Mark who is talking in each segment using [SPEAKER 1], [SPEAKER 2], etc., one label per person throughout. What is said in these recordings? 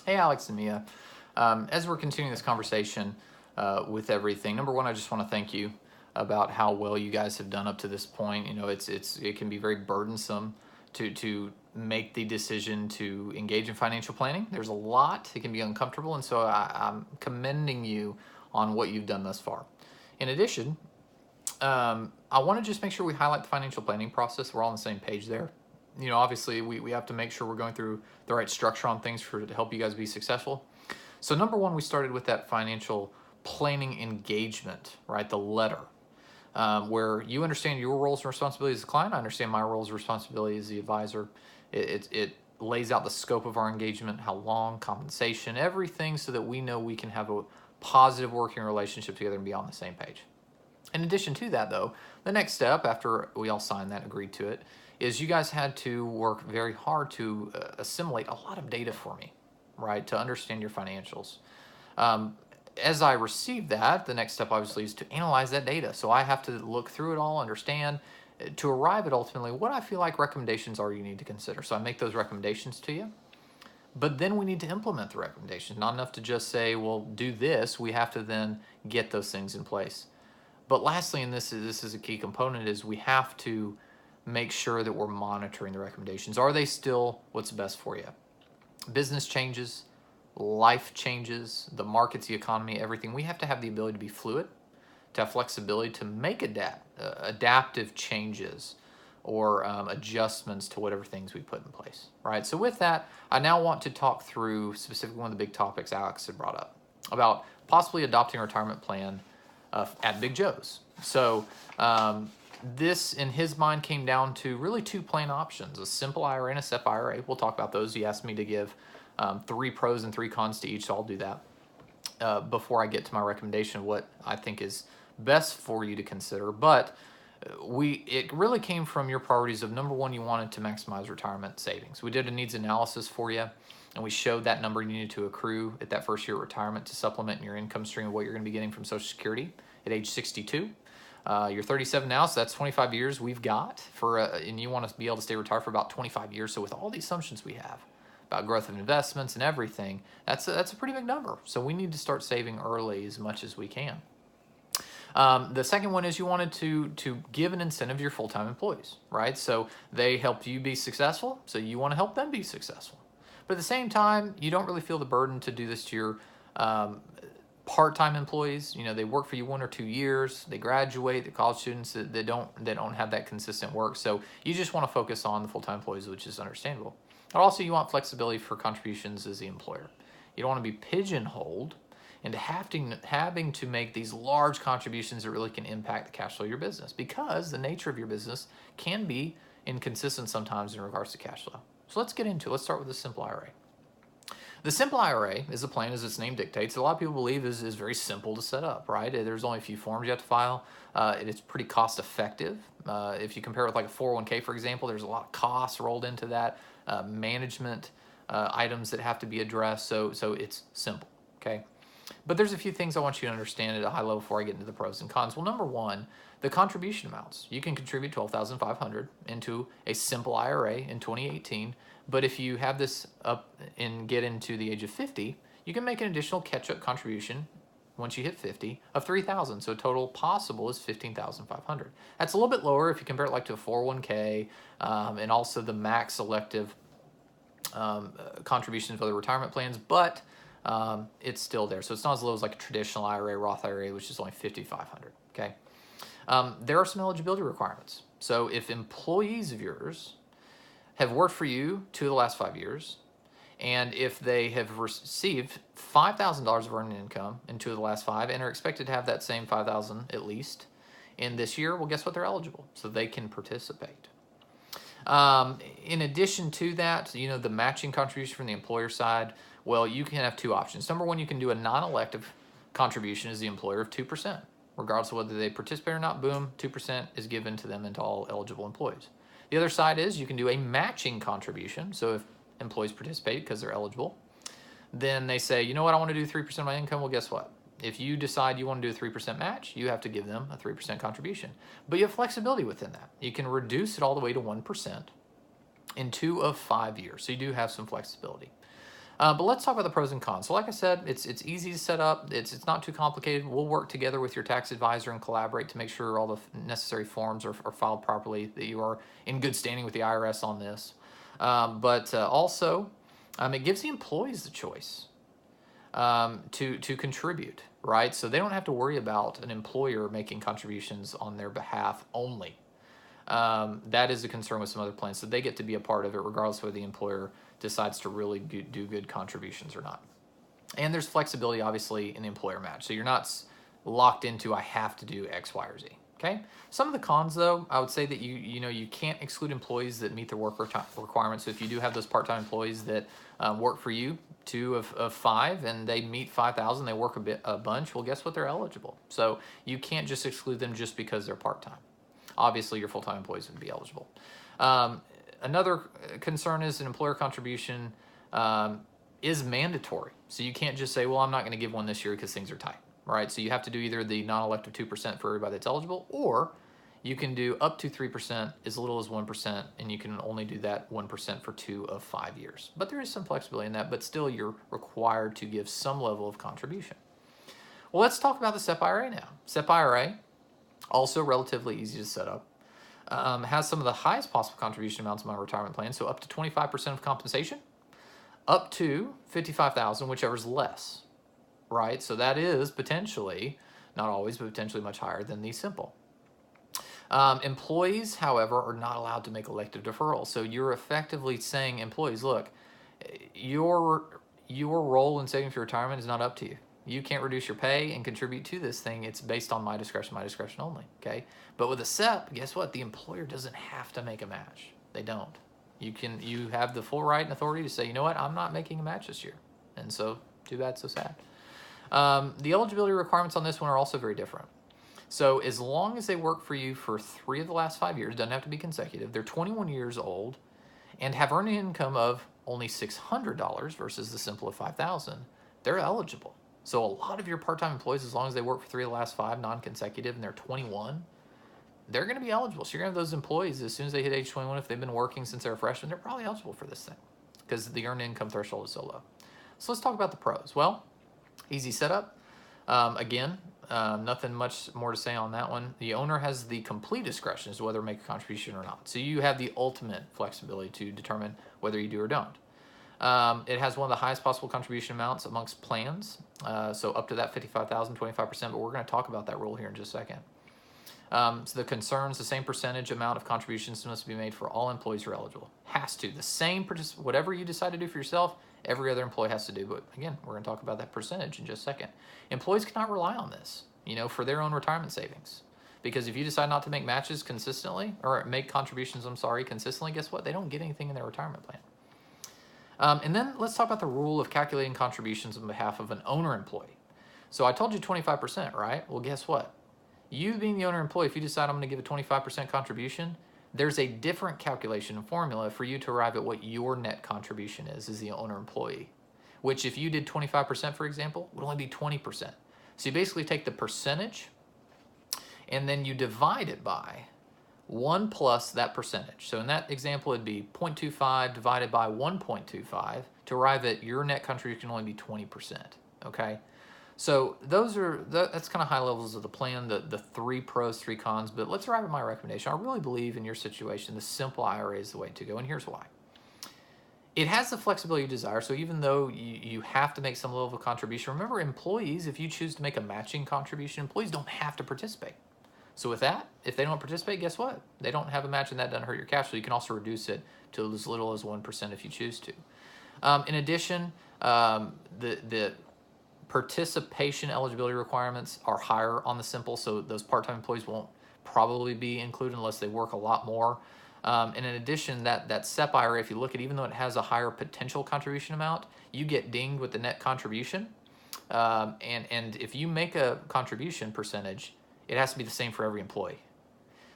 [SPEAKER 1] Hey, Alex and Mia. As we're continuing this conversation with everything, number one, I just want to thank you about how well you guys have done up to this point. You know, it can be very burdensome to make the decision to engage in financial planning. There's a lot. It can be uncomfortable, and so I'm commending you on what you've done thus far. In addition, I want to just make sure we highlight the financial planning process. We're all on the same page there. You know, obviously, we have to make sure we're going through the right structure on things to help you guys be successful. So number one, we started with that financial planning engagement, right? The letter, where you understand your roles and responsibilities as a client. I understand my roles and responsibilities as the advisor. It lays out the scope of our engagement, how long, compensation, everything, so that we know we can have a positive working relationship together and be on the same page. In addition to that, though, the next step after we all signed that and agreed to it is you guys had to work very hard to assimilate a lot of data for me, right, to understand your financials. As I received that, the next step obviously is to analyze that data. So I have to look through it all, understand, to arrive at ultimately what I feel like recommendations are you need to consider. So I make those recommendations to you. But then we need to implement the recommendations. Not enough to just say, well, do this. We have to then get those things in place. But lastly, and this is a key component, is we have to make sure that we're monitoring the recommendations. Are they still what's best for you? Business changes, life changes, the markets, the economy, everything. We have to have the ability to be fluid, to have flexibility to make adaptive changes or adjustments to whatever things we put in place, right? So with that, I now want to talk through specifically one of the big topics Alex had brought up about possibly adopting a retirement plan at Big Joe's. So this, in his mind, came down to really two plain options: a simple IRA and a SEP IRA. We'll talk about those. He asked me to give 3 pros and 3 cons to each, so I'll do that before I get to my recommendation of what I think is best for you to consider. But it really came from your priorities of, number one, you wanted to maximize retirement savings. We did a needs analysis for you, and we showed that number you needed to accrue at that first year of retirement to supplement your income stream of what you're going to be getting from Social Security at age 62. You're 37 now, so that's 25 years we've got for, and you want to be able to stay retired for about 25 years. So with all the assumptions we have about growth of investments and everything, that's a pretty big number. So we need to start saving early as much as we can. The second one is you wanted to give an incentive to your full-time employees, right? So they helped you be successful, so you want to help them be successful. But at the same time, you don't really feel the burden to do this to your part-time employees. You know, they work for you 1 or 2 years, they graduate, they're college students, they don't have that consistent work. So you just want to focus on the full-time employees, which is understandable. But also you want flexibility for contributions as the employer. You don't want to be pigeonholed into having to make these large contributions that really can impact the cash flow of your business, because the nature of your business can be inconsistent sometimes in regards to cash flow. So let's get into it. Let's start with the simple IRA. The simple IRA is a plan, as its name dictates. A lot of people believe is very simple to set up, right? There's only a few forms you have to file. It's pretty cost effective. If you compare it with like a 401k, for example, there's a lot of costs rolled into that, management items that have to be addressed. So it's simple, okay? But there's a few things I want you to understand at a high level before I get into the pros and cons. Well, number one, the contribution amounts. You can contribute $12,500 into a simple IRA in 2018, but if you have this up and get into the age of 50, you can make an additional catch-up contribution once you hit 50 of $3,000. So total possible is $15,500. That's a little bit lower if you compare it like to a 401k, and also the max elective contributions for the retirement plans, but it's still there. So it's not as low as like a traditional IRA, Roth IRA, which is only $5,500, okay? There are some eligibility requirements. So if employees of yours have worked for you 2 of the last 5 years, and if they have received $5,000 of earned income in 2 of the last 5 and are expected to have that same $5,000 at least in this year, well, guess what? They're eligible, so they can participate. In addition to that, you know, the matching contribution from the employer side, well, you can have 2 options. Number one, you can do a non-elective contribution as the employer of 2%. Regardless of whether they participate or not, boom, 2% is given to them and to all eligible employees. The other side is you can do a matching contribution. So if employees participate because they're eligible, then they say, you know what, I want to do 3% of my income. Well, guess what? If you decide you want to do a 3% match, you have to give them a 3% contribution. But you have flexibility within that. You can reduce it all the way to 1% in 2 of 5 years. So you do have some flexibility. But let's talk about the pros and cons. So like I said, it's easy to set up. It's not too complicated. We'll work together with your tax advisor and collaborate to make sure all the necessary forms are filed properly, that you are in good standing with the IRS on this. But also, it gives the employees the choice to contribute, right? So they don't have to worry about an employer making contributions on their behalf only. That is a concern with some other plans. So they get to be a part of it regardless of whether the employer decides to really do good contributions or not. And there's flexibility, obviously, in the employer match. So you're not locked into, I have to do X, Y, or Z. Okay. Some of the cons, though, I would say that you can't exclude employees that meet the work requirements. So if you do have those part-time employees that work for you, 2 of 5, and they meet 5,000, they work a bunch. Well, guess what? They're eligible. So you can't just exclude them just because they're part-time. Obviously, your full-time employees would be eligible. Another concern is an employer contribution is mandatory. So you can't just say, well, I'm not going to give one this year because things are tight, right? So you have to do either the non-elective 2% for everybody that's eligible, or you can do up to 3%, as little as 1%, and you can only do that 1% for 2 of 5 years. But there is some flexibility in that, but still you're required to give some level of contribution. Well, let's talk about the SEP IRA now. SEP IRA, also relatively easy to set up. Has some of the highest possible contribution amounts in my retirement plan, so up to 25% of compensation, up to $55,000, whichever's less, right? So that is potentially, not always, but potentially much higher than the simple. Employees, however, are not allowed to make elective deferrals. So you're effectively saying, employees, look, your role in saving for retirement is not up to you. You can't reduce your pay and contribute to this thing. It's based on my discretion only, okay? But with a SEP, guess what? The employer doesn't have to make a match. They don't. You have the full right and authority to say, you know what, I'm not making a match this year. And so, too bad, so sad. The eligibility requirements on this one are also very different. So as long as they work for you for 3 of the last 5 years, doesn't have to be consecutive, they're 21 years old and have earned an income of only $600 versus the simple of $5,000, they're eligible. So a lot of your part-time employees, as long as they work for 3 of the last 5 non-consecutive and they're 21, they're going to be eligible. So you're going to have those employees, as soon as they hit age 21, if they've been working since they were freshmen, they're probably eligible for this thing because the earned income threshold is so low. So let's talk about the pros. Well, easy setup. Again, nothing much more to say on that one. The owner has the complete discretion as to whether to make a contribution or not. So you have the ultimate flexibility to determine whether you do or don't. It has one of the highest possible contribution amounts amongst plans, so up to that $55,000, 25%, but we're going to talk about that rule here in just a second. So the concerns, the same percentage amount of contributions must be made for all employees who are eligible. Has to. The same, whatever you decide to do for yourself, every other employee has to do. But again, we're going to talk about that percentage in just a second. Employees cannot rely on this, for their own retirement savings. Because if you decide not to make matches consistently, or make contributions, consistently, guess what? They don't get anything in their retirement plan. And then let's talk about the rule of calculating contributions on behalf of an owner employee. So I told you 25%, right? Well, guess what? You being the owner employee, if you decide I'm going to give a 25% contribution, there's a different calculation and formula for you to arrive at what your net contribution is as the owner employee, which if you did 25%, for example, would only be 20%. So you basically take the percentage and then you divide it by 1 plus that percentage. So in that example, it'd be 0.25 divided by 1.25 to arrive at your net contribution can only be 20%, okay? So that's kind of high levels of the plan, the 3 pros, 3 cons, but let's arrive at my recommendation. I really believe in your situation, the simple IRA is the way to go, and here's why. It has the flexibility you desire, so even though you have to make some level of contribution, remember employees, if you choose to make a matching contribution, employees don't have to participate. So with that, if they don't participate, guess what? They don't have a match and that doesn't hurt your cash flow. You can also reduce it to as little as 1% if you choose to. In addition, the participation eligibility requirements are higher on the simple, so those part-time employees won't probably be included unless they work a lot more. And in addition, that SEP IRA, if you look at, even though it has a higher potential contribution amount, you get dinged with the net contribution. And if you make a contribution percentage, it has to be the same for every employee.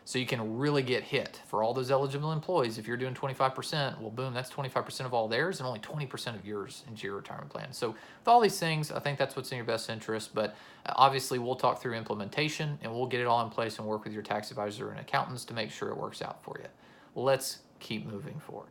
[SPEAKER 1] So you can really get hit for all those eligible employees. If you're doing 25%, well, boom, that's 25% of all theirs and only 20% of yours into your retirement plan. So with all these things, I think that's what's in your best interest. But obviously, we'll talk through implementation and we'll get it all in place and work with your tax advisor and accountants to make sure it works out for you. Let's keep moving forward.